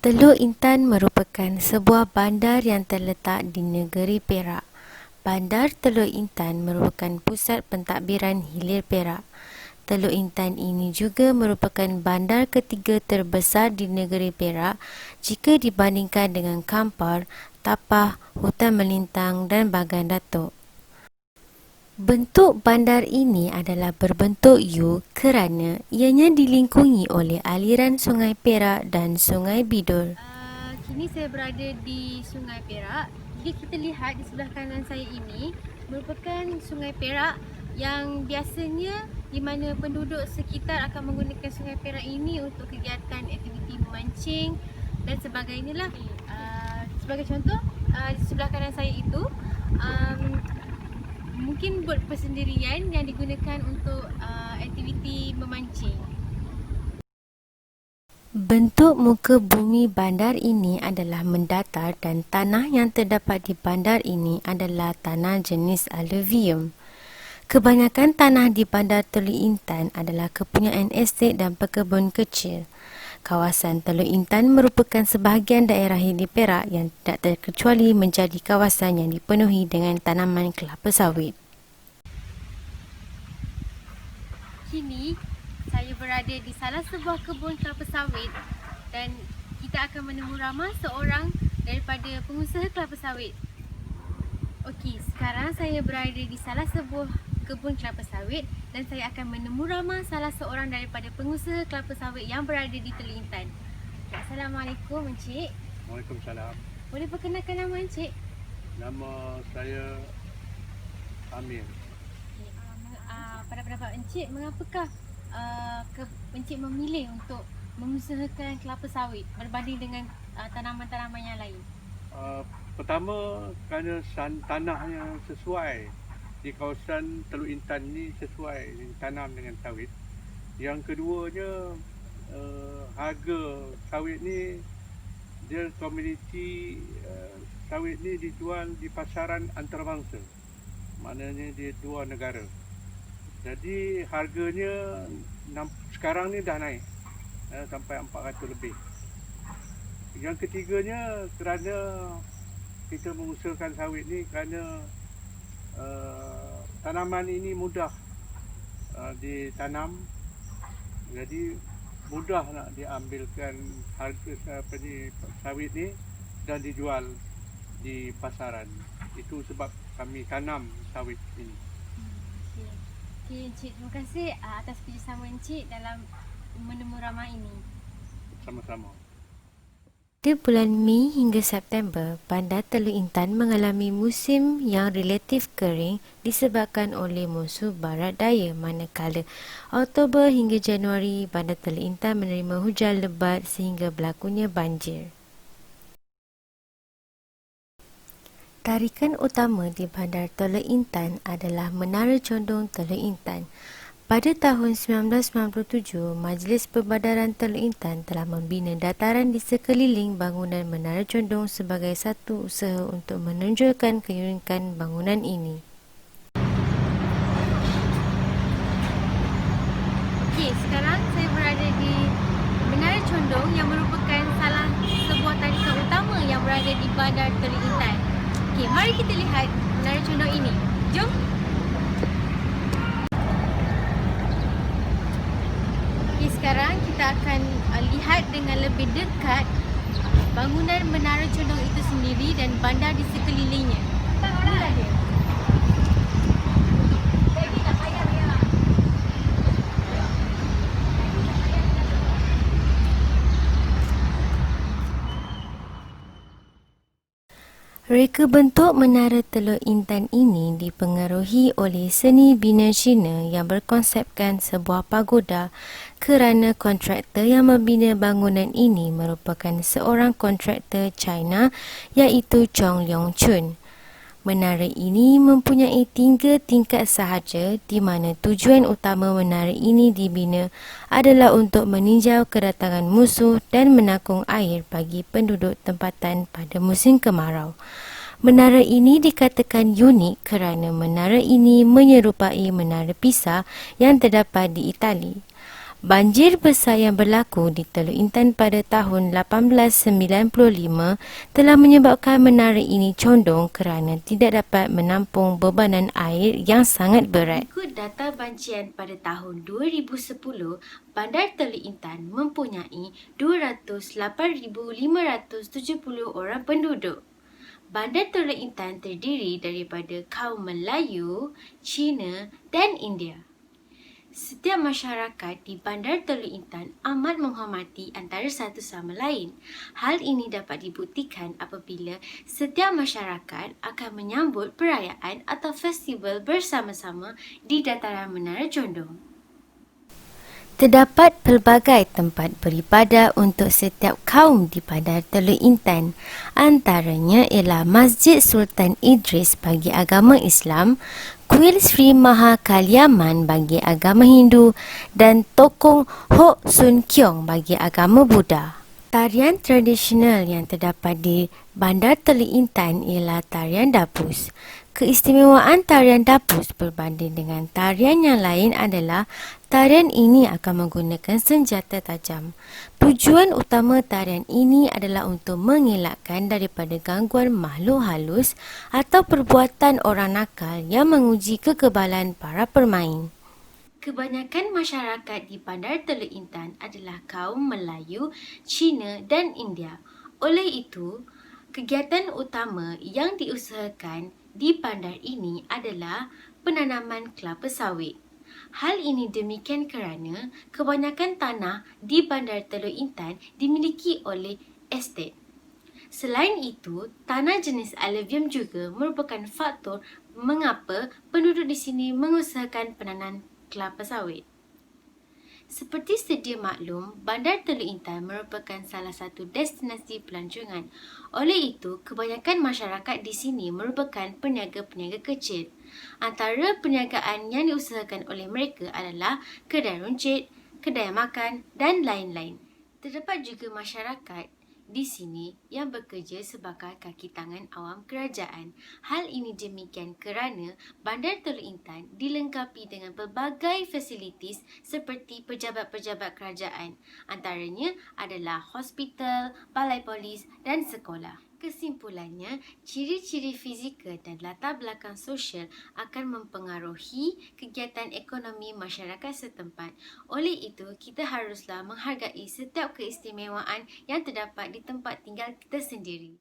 Teluk Intan merupakan sebuah bandar yang terletak di negeri Perak. Bandar Teluk Intan merupakan pusat pentadbiran hilir Perak. Teluk Intan ini juga merupakan bandar ketiga terbesar di negeri Perak jika dibandingkan dengan Kampar, Tapah, Hutan Melintang dan Bagan Datuk. Bentuk bandar ini adalah berbentuk U kerana ianya dilingkungi oleh aliran Sungai Perak dan Sungai Bidul. Kini saya berada di Sungai Perak. Jadi kita lihat di sebelah kanan saya ini merupakan Sungai Perak yang biasanya di mana penduduk sekitar akan menggunakan Sungai Perak ini untuk kegiatan aktiviti memancing dan sebagainya lah. Sebagai contoh, di sebelah kanan saya itu mungkin bot persendirian yang digunakan untuk aktiviti memancing. Bentuk muka bumi bandar ini adalah mendatar dan tanah yang terdapat di bandar ini adalah tanah jenis alluvium. Kebanyakan tanah di bandar Teluk Intan adalah kepunyaan estet dan perkebun kecil. Kawasan Teluk Intan merupakan sebahagian daerah hilir Perak yang tidak terkecuali menjadi kawasan yang dipenuhi dengan tanaman kelapa sawit. Kini saya berada di salah sebuah kebun kelapa sawit dan kita akan menemu ramah seorang daripada pengusaha kelapa sawit. Okey, sekarang saya berada di salah sebuah kebun kelapa sawit dan saya akan menemu ramah salah seorang daripada pengusaha kelapa sawit yang berada di Teluk Intan. Assalamualaikum Encik. Waalaikumsalam. Boleh perkenalkan nama Encik? Nama saya Amir. Pada pendapat Encik, mengapakah Encik memilih untuk mengusahakan kelapa sawit berbanding dengan tanaman-tanaman yang lain? Pertama, kerana tanahnya sesuai di kawasan Teluk Intan ni, sesuai tanam dengan sawit. Yang keduanya, harga sawit ni, dia komuniti sawit ni dijual di pasaran antarabangsa. Maknanya dia dua negara. Jadi harganya sekarang ni dah naik sampai 400 lebih. Yang ketiganya, kerana kita mengusahakan sawit ni kerana tanaman ini mudah ditanam, jadi mudah nak diambilkan harga sawit ni dan dijual di pasaran. Itu sebab kami tanam sawit ini. Okey Encik, terima kasih atas kerjasama Encik dalam menemu ramah ini. Sama-sama. Pada bulan Mei hingga September, bandar Teluk Intan mengalami musim yang relatif kering disebabkan oleh musuh barat daya, manakala Oktober hingga Januari bandar Teluk Intan menerima hujan lebat sehingga berlakunya banjir. Tarikan utama di bandar Teluk Intan adalah Menara Condong Teluk Intan. Pada tahun 1997, Majlis Perbadaran Teluk Intan telah membina dataran di sekeliling bangunan Menara Condong sebagai satu usaha untuk menonjolkan keunikan bangunan ini. Okey, sekarang saya berada di Menara Condong yang merupakan salah sebuah tarikan utama yang berada di bandar Teluk Intan. Okey, mari kita lihat Menara Condong ini. Jom! Okey, sekarang kita akan lihat dengan lebih dekat bangunan Menara Condong itu sendiri dan bandar di sekelilingnya. Inilah dia. Reka bentuk Menara Teluk Intan ini dipengaruhi oleh seni bina Cina yang berkonsepkan sebuah pagoda kerana kontraktor yang membina bangunan ini merupakan seorang kontraktor China iaitu Chong Leong Chun. Menara ini mempunyai 3 tingkat sahaja di mana tujuan utama menara ini dibina adalah untuk meninjau kedatangan musuh dan menakung air bagi penduduk tempatan pada musim kemarau. Menara ini dikatakan unik kerana menara ini menyerupai Menara Pisa yang terdapat di Itali. Banjir besar yang berlaku di Teluk Intan pada tahun 1895 telah menyebabkan menara ini condong kerana tidak dapat menampung bebanan air yang sangat berat. Ikut data bancian pada tahun 2010, Bandar Teluk Intan mempunyai 208,570 orang penduduk. Bandar Teluk Intan terdiri daripada kaum Melayu, Cina dan India. Setiap masyarakat di Bandar Teluk Intan amat menghormati antara satu sama lain. Hal ini dapat dibuktikan apabila setiap masyarakat akan menyambut perayaan atau festival bersama-sama di dataran Menara Condong. Terdapat pelbagai tempat beribadah untuk setiap kaum di Bandar Teluk Intan. Antaranya ialah Masjid Sultan Idris bagi agama Islam, Kuil Sri Maha Kaliaman bagi agama Hindu dan Tokong Hok Sun Kiong bagi agama Buddha. Tarian tradisional yang terdapat di Bandar Teluk Intan ialah tarian Dapus. Keistimewaan tarian Dapus berbanding dengan tarian yang lain adalah tarian ini akan menggunakan senjata tajam. Tujuan utama tarian ini adalah untuk mengelakkan daripada gangguan makhluk halus atau perbuatan orang nakal yang menguji kekebalan para pemain. Kebanyakan masyarakat di Bandar Teluk Intan adalah kaum Melayu, Cina dan India. Oleh itu, kegiatan utama yang diusahakan di bandar ini adalah penanaman kelapa sawit. Hal ini demikian kerana kebanyakan tanah di Bandar Teluk Intan dimiliki oleh estet. Selain itu, tanah jenis alluvium juga merupakan faktor mengapa penduduk di sini mengusahakan penanaman kelapa sawit. Seperti sedia maklum, Bandar Teluk Intan merupakan salah satu destinasi pelancongan. Oleh itu, kebanyakan masyarakat di sini merupakan peniaga-peniaga kecil. Antara perniagaan yang diusahakan oleh mereka adalah kedai runcit, kedai makan dan lain-lain. Terdapat juga masyarakat di sini yang bekerja sebagai kaki tangan awam kerajaan. Hal ini demikian kerana Bandar Teluk Intan dilengkapi dengan pelbagai fasilitis seperti pejabat-pejabat kerajaan. Antaranya adalah hospital, balai polis dan sekolah. Kesimpulannya, ciri-ciri fizikal dan latar belakang sosial akan mempengaruhi kegiatan ekonomi masyarakat setempat. Oleh itu, kita haruslah menghargai setiap keistimewaan yang terdapat di tempat tinggal kita sendiri.